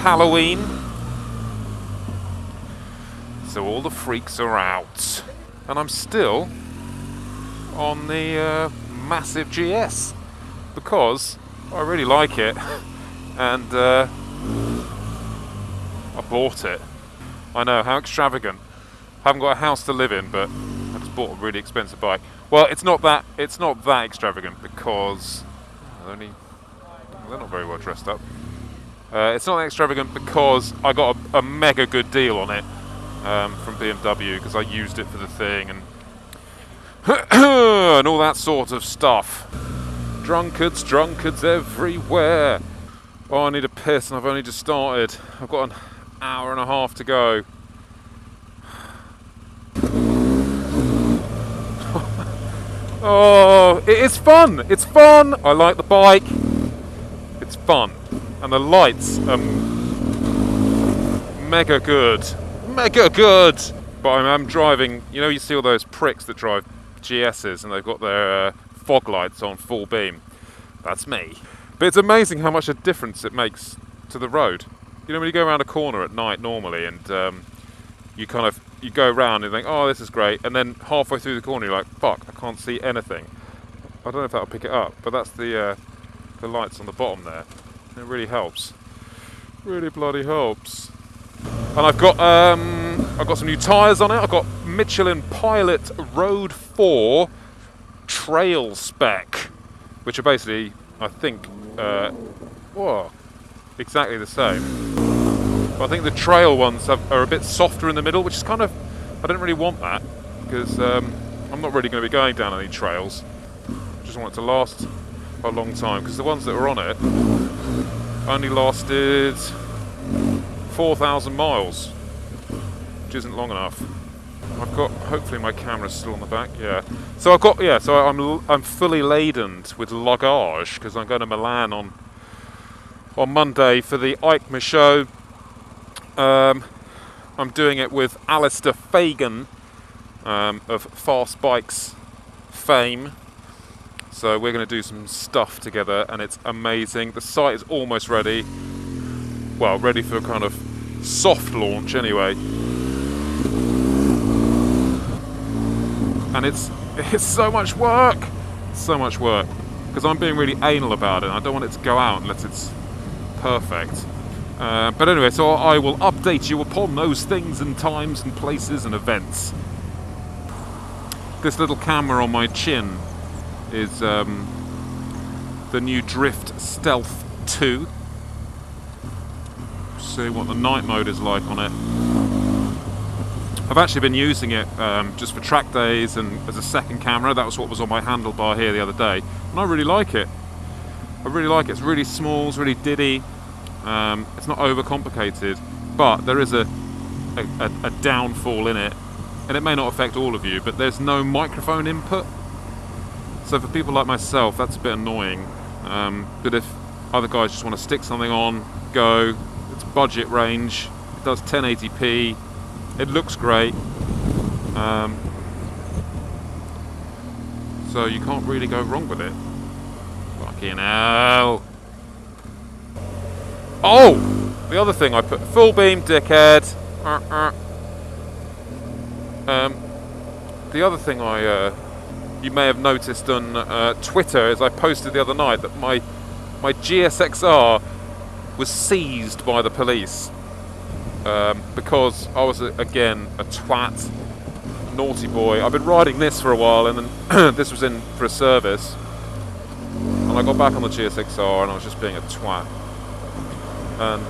Halloween. So all the freaks are out. And I'm still on the massive GS because I really like it and I bought it. I know, how extravagant. I haven't got a house to live in, but I just bought a really expensive bike. Well, it's not that extravagant because they're not very well dressed up. It's not that extravagant because I got a mega good deal on it from BMW because I used it for the thing and and all that sort of stuff. Drunkards everywhere. Oh, I need a piss and I've only just started. I've got an hour and a half to go. Oh, it is fun. It's fun. I like the bike. It's fun. And the lights are mega good. Mega good. But I'm driving, you know, you see all those pricks that drive GS's and they've got their fog lights on full beam. That's me. But it's amazing how much a difference it makes to the road. You know, when you go around a corner at night normally and you go around and think, oh, this is great, and then halfway through the corner you're like, fuck, I can't see anything. I don't know if that'll pick it up, but that's the lights on the bottom there. It really helps. Really bloody helps. And I've got some new tyres on it. I've got Michelin Pilot Road 4 Trail Spec, which are basically, I think, exactly the same. But I think the trail ones are a bit softer in the middle, which is kind of, I don't really want that, because I'm not really going to be going down any trails. I just want it to last a long time, because the ones that were on it only lasted 4,000 miles, which isn't long enough. I've got, hopefully my camera's still on the back, yeah. So I've got, yeah, so I'm fully laden with luggage, because I'm going to Milan on Monday for the EICMA show. I'm doing it with Alistair Fagan of Fast Bikes fame. So we're going to do some stuff together and it's amazing. The site is almost ready. Well, ready for a kind of soft launch anyway. And it's so much work. So much work. Because I'm being really anal about it. I don't want it to go out unless it's perfect. But anyway, so I will update you upon those things and times and places and events. This little camera on my chin is the new Drift Stealth 2. See what the night mode is like on it. I've actually been using it just for track days and as a second camera. That was what was on my handlebar here the other day. And I really like it. I really like it. It's really small, it's really diddy. It's not overcomplicated, but there is a downfall in it, and it may not affect all of you, but there's no microphone input. So for people like myself, that's a bit annoying. But if other guys just want to stick something on, go, it's budget range, it does 1080p, it looks great. So you can't really go wrong with it. Fucking hell. Oh! The other thing I put, full beam, dickhead. The other thing you may have noticed on Twitter is I posted the other night that my GSXR was seized by the police because I was again a twat, naughty boy. I've been riding this for a while, and then this was in for a service, and I got back on the GSXR and I was just being a twat. And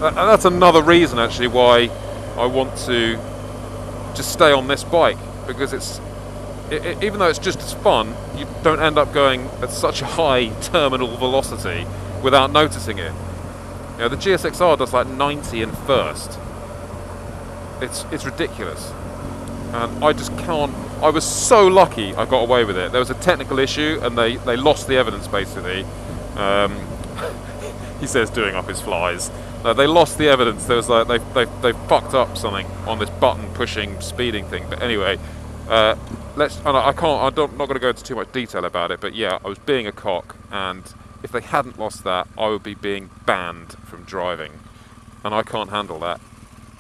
that's another reason actually why I want to just stay on this bike, because even though it's just as fun, you don't end up going at such a high terminal velocity without noticing it. You know, the GSXR does like 90 in first. It's ridiculous, and I just can't. I was so lucky I got away with it. There was a technical issue and they lost the evidence basically. He says doing up his flies. No, they lost the evidence. There was like they fucked up something on this button pushing speeding thing. But anyway, I'm not going to go into too much detail about it. But yeah, I was being a cock, and if they hadn't lost that, I would be being banned from driving and I can't handle that.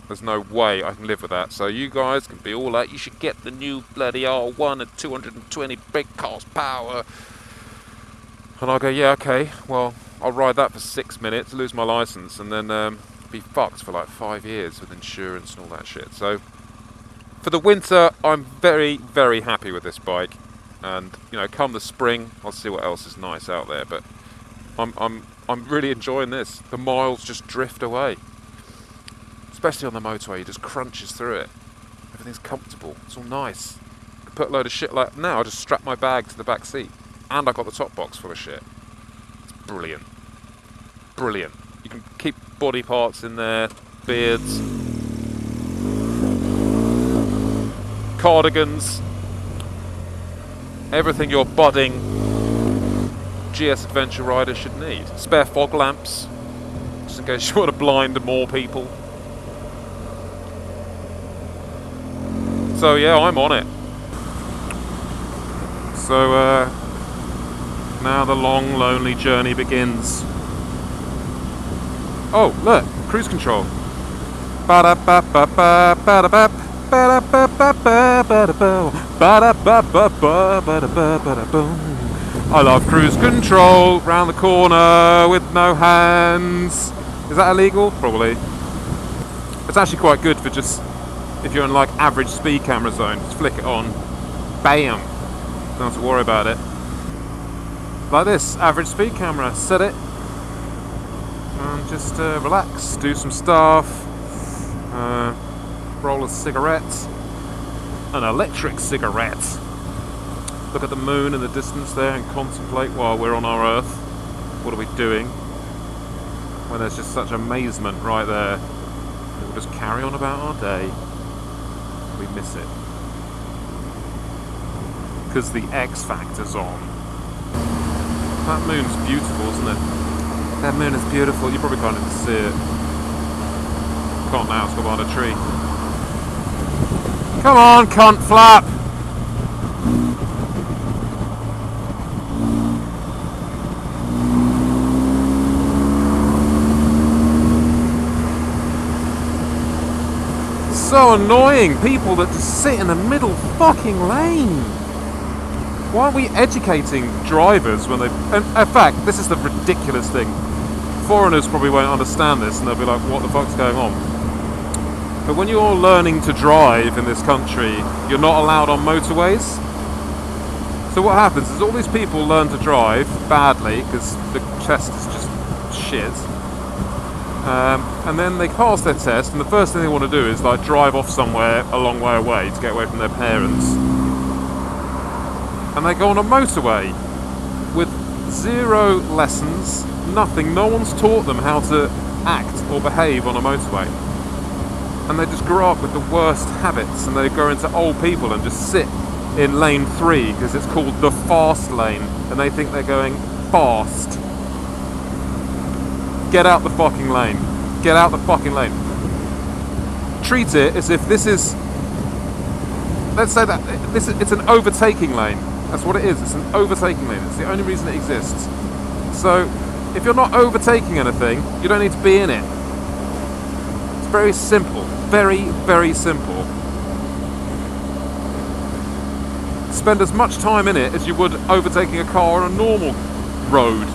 There's no way I can live with that. So you guys can be all like, you should get the new bloody R1 at 220 brake horsepower. And I'll go, yeah, okay, well, I'll ride that for 6 minutes, lose my license, and then be fucked for like 5 years with insurance and all that shit. So for the winter, I'm very, very happy with this bike. And you know, come the spring, I'll see what else is nice out there. But I'm really enjoying this. The miles just drift away, especially on the motorway. It just crunches through it. Everything's comfortable. It's all nice. I put a load of shit like now. I just strap my bag to the back seat, and I got the top box full of shit. It's brilliant, brilliant. You can keep body parts in there, beards, cardigans, everything your budding GS Adventure rider should need. Spare fog lamps, just in case you want to blind more people. So yeah, I'm on it. So now the long, lonely journey begins. Oh, look, cruise control. I love cruise control, round the corner with no hands. Is that illegal? Probably. It's actually quite good for just, if you're in like average speed camera zone, just flick it on, bam, don't have to worry about it. Like this, average speed camera, set it, and just relax, do some stuff, roll a cigarette, an electric cigarette, look at the moon in the distance there and contemplate while we're on our Earth. What are we doing? When there's just such amazement right there. We'll just carry on about our day. We miss it. Because the X Factor's on. That moon's beautiful, isn't it? That moon is beautiful. You probably can't even see it. Can't now, it's got behind a tree. Come on, cunt flap! So annoying, people that just sit in the middle fucking lane. Why aren't we educating drivers when they... In fact, this is the ridiculous thing. Foreigners probably won't understand this and they'll be like, what the fuck's going on? But when you're learning to drive in this country, you're not allowed on motorways. So what happens is all these people learn to drive badly because the test is just shit. And then they pass their test and the first thing they want to do is like drive off somewhere a long way away to get away from their parents. And they go on a motorway with zero lessons, nothing. No one's taught them how to act or behave on a motorway. And they just grow up with the worst habits and they grow into old people and just sit in lane 3 because it's called the fast lane and they think they're going fast. Get out the fucking lane. Get out the fucking lane. Treat it as if this is... Let's say that it's an overtaking lane. That's what it is. It's an overtaking lane. It's the only reason it exists. So, if you're not overtaking anything, you don't need to be in it. It's very simple. Very, very simple. Spend as much time in it as you would overtaking a car on a normal road.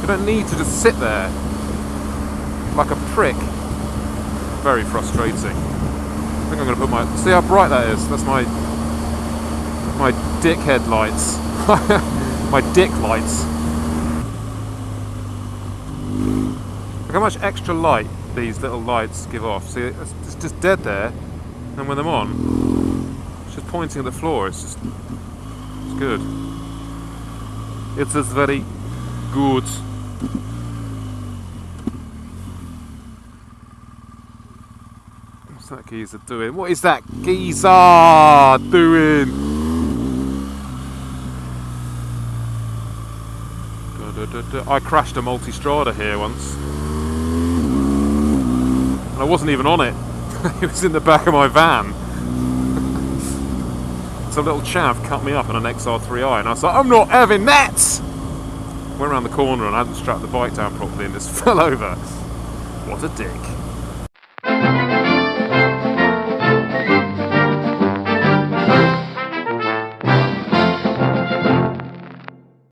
You don't need to just sit there like a prick. Very frustrating. I think I'm going to put my... See how bright that is? That's my dickhead lights. My dick lights. Look how much extra light these little lights give off. See, it's just dead there. And when I'm on, it's just pointing at the floor. It's good. It's just very good. What's that geezer doing? What is that geezer doing? I crashed a Multistrada here once. And I wasn't even on it. It was in the back of my van. So a little chav cut me up in an XR3i and I was like, I'm not having that! Went around the corner and I hadn't strapped the bike down properly and just fell over. What a dick.